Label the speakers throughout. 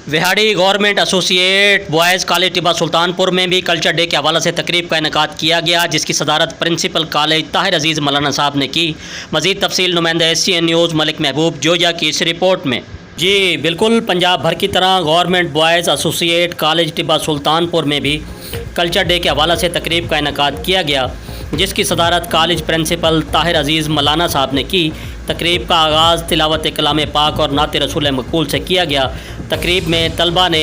Speaker 1: Vehari government associate boys college Tibba Sultanpur में भी culture day के हवाले से तकरीब का इनेकाद किया गया, जिसकी सदारत प्रिंसिपल कॉलेज ताहिर अजीज़ मौलाना साहब ने की। मज़ीद तफसील नुमाइंदा SCN न्यूज़ मलिक महबूब जोया की इस रिपोर्ट में। जी बिल्कुल, पंजाब भर की तरह government boys associate college Tibba Sultanpur में भी कल्चर डे के हवाले से तकरीब का इनेकाद किया गया, जिसकी सदारत कॉलेज प्रिंसिपल ताहिर अजीज़ मौलाना साहब ने की। तकरीब का आगाज़ तिलावत कलाम पाक और नात रसूल मक़बूल से किया गया। तकरीब में तलबा ने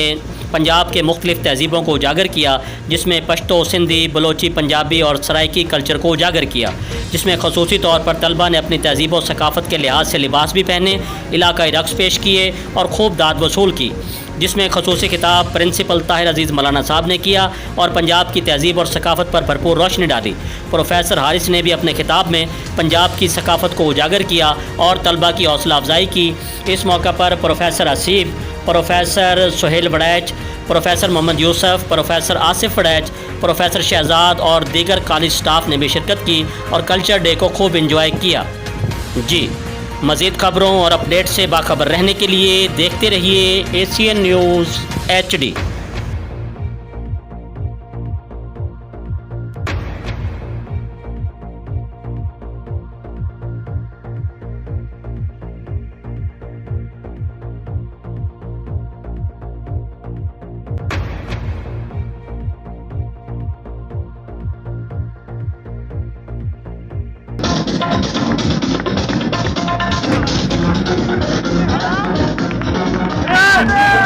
Speaker 1: पंजाब के मुख्तलिफ़ तहज़ीबों को उजागर किया, जिसमें पश्तो, सिंधी, बलोची, पंजाबी और सराइकी कल्चर को उजागर किया, जिसमें खसूसी तौर पर तलबा ने अपनी तहज़ीब और सकाफ़त के लिहाज से लिबास भी पहने, इलाकाई रक़्स पेश किए और खूब दाद वसूल की, जिसमें खसूसी खिताब प्रिंसिपल ताहिर अजीज़ मौलाना साहब ने किया और पंजाब की तहज़ीब और सकाफ़त पर भरपूर रोशनी डाली। प्रोफेसर हारिस ने भी अपने खिताब में पंजाब की सकाफ़त को उजागर किया और तलबा की हौसला अफजाई की। इस मौका पर professor Haseeb, professor Suhail Waraich, professor Mohammad Yusuf, professor Asif Waraich, professor Shahzad और दीगर कॉलेज स्टाफ ने भी शिरकत की और कल्चर डे को खूब इंजॉय किया। जी मज़ीद खबरों और अपडेट से बाखबर रहने के लिए देखते रहिए SCN न्यूज़ HD।
Speaker 2: Yeah!